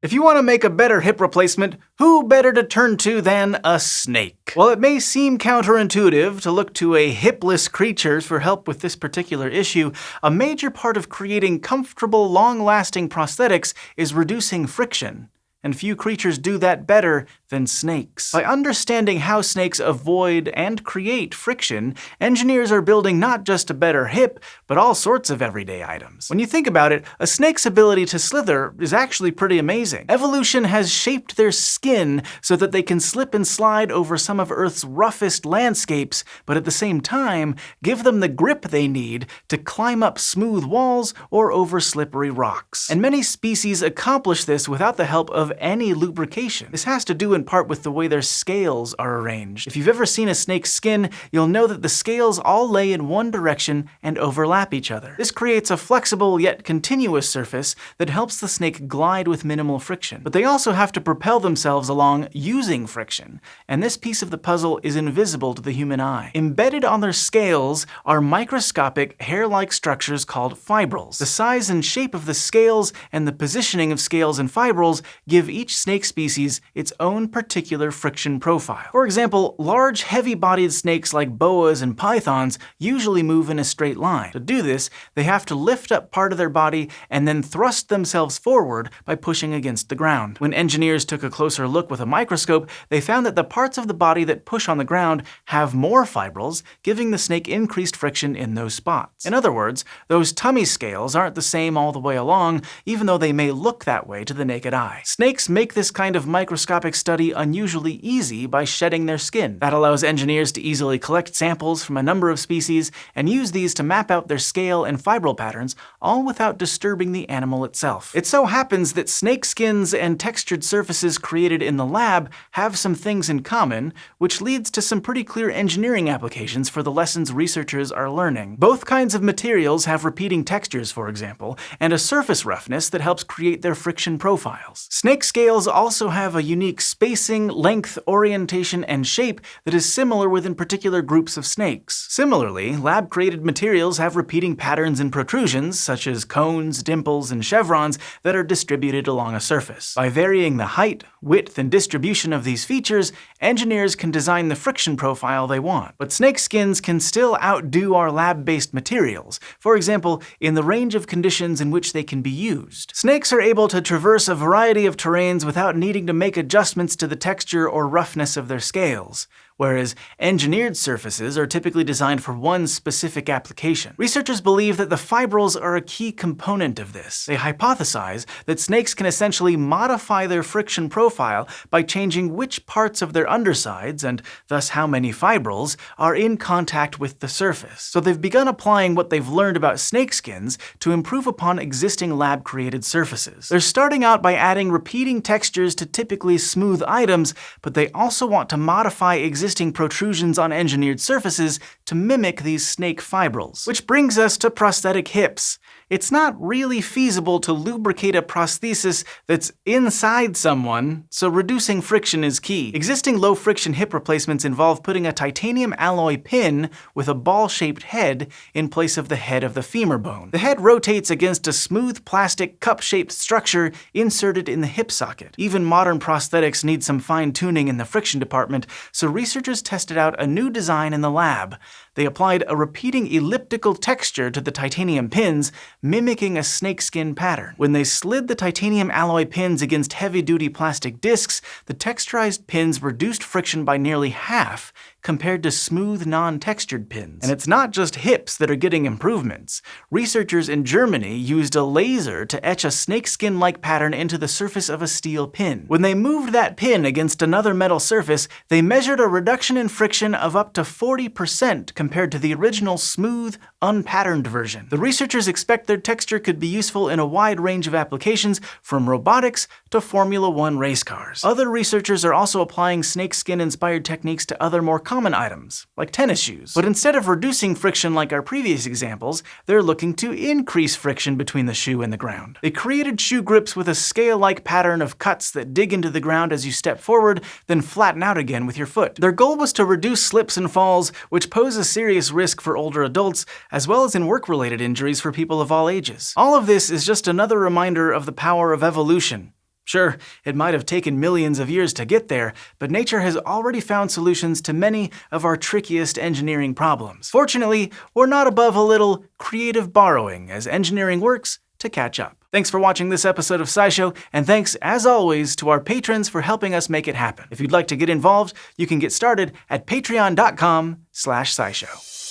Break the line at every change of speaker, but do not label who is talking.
If you want to make a better hip replacement, who better to turn to than a snake? While it may seem counterintuitive to look to a hipless creature for help with this particular issue, a major part of creating comfortable, long-lasting prosthetics is reducing friction. And few creatures do that better than snakes. By understanding how snakes avoid and create friction, engineers are building not just a better hip, but all sorts of everyday items. When you think about it, a snake's ability to slither is actually pretty amazing. Evolution has shaped their skin so that they can slip and slide over some of Earth's roughest landscapes, but at the same time, give them the grip they need to climb up smooth walls or over slippery rocks. And many species accomplish this without the help of any lubrication. This has to do in part with the way their scales are arranged. If you've ever seen a snake's skin, you'll know that the scales all lay in one direction and overlap each other. This creates a flexible yet continuous surface that helps the snake glide with minimal friction. But they also have to propel themselves along using friction, and this piece of the puzzle is invisible to the human eye. Embedded on their scales are microscopic hair-like structures called fibrils. The size and shape of the scales and the positioning of scales and fibrils give each snake species its own particular friction profile. For example, large, heavy-bodied snakes like boas and pythons usually move in a straight line. To do this, they have to lift up part of their body and then thrust themselves forward by pushing against the ground. When engineers took a closer look with a microscope, they found that the parts of the body that push on the ground have more fibrils, giving the snake increased friction in those spots. In other words, those tummy scales aren't the same all the way along, even though they may look that way to the naked eye. Snakes make this kind of microscopic study unusually easy by shedding their skin. That allows engineers to easily collect samples from a number of species and use these to map out their scale and fibril patterns, all without disturbing the animal itself. It so happens that snake skins and textured surfaces created in the lab have some things in common, which leads to some pretty clear engineering applications for the lessons researchers are learning. Both kinds of materials have repeating textures, for example, and a surface roughness that helps create their friction profiles. Snake scales also have a unique spacing, length, orientation, and shape that is similar within particular groups of snakes. Similarly, lab-created materials have repeating patterns and protrusions, such as cones, dimples, and chevrons, that are distributed along a surface. By varying the height, width, and distribution of these features, engineers can design the friction profile they want. But snake skins can still outdo our lab-based materials, for example, in the range of conditions in which they can be used. Snakes are able to traverse a variety of terrains without needing to make adjustments to the texture or roughness of their scales, whereas engineered surfaces are typically designed for one specific application. Researchers believe that the fibrils are a key component of this. They hypothesize that snakes can essentially modify their friction profile by changing which parts of their undersides, and thus how many fibrils, are in contact with the surface. So they've begun applying what they've learned about snake skins to improve upon existing lab-created surfaces. They're starting out by adding repeating textures to typically smooth items, but they also want to modify existing protrusions on engineered surfaces to mimic these snake fibrils. Which brings us to prosthetic hips. It's not really feasible to lubricate a prosthesis that's inside someone, so reducing friction is key. Existing low-friction hip replacements involve putting a titanium alloy pin with a ball-shaped head in place of the head of the femur bone. The head rotates against a smooth plastic cup-shaped structure inserted in the hip socket. Even modern prosthetics need some fine-tuning in the friction department, so researchers tested out a new design in the lab. They applied a repeating elliptical texture to the titanium pins, mimicking a snakeskin pattern. When they slid the titanium alloy pins against heavy-duty plastic discs, the texturized pins reduced friction by nearly half compared to smooth, non-textured pins. And it's not just hips that are getting improvements. Researchers in Germany used a laser to etch a snakeskin-like pattern into the surface of a steel pin. When they moved that pin against another metal surface, they measured a reduction in friction of up to 40% compared to the original smooth, unpatterned version. The researchers expect their texture could be useful in a wide range of applications, from robotics to Formula One race cars. Other researchers are also applying snakeskin-inspired techniques to other more common items, like tennis shoes. But instead of reducing friction like our previous examples, they're looking to increase friction between the shoe and the ground. They created shoe grips with a scale-like pattern of cuts that dig into the ground as you step forward, then flatten out again with your foot. Their goal was to reduce slips and falls, which pose a serious risk for older adults, as well as in work-related injuries for people of all ages. All of this is just another reminder of the power of evolution. Sure, it might have taken millions of years to get there, but nature has already found solutions to many of our trickiest engineering problems. Fortunately, we're not above a little creative borrowing as engineering works to catch up. Thanks for watching this episode of SciShow, and thanks, as always, to our patrons for helping us make it happen. If you'd like to get involved, you can get started at patreon.com/SciShow.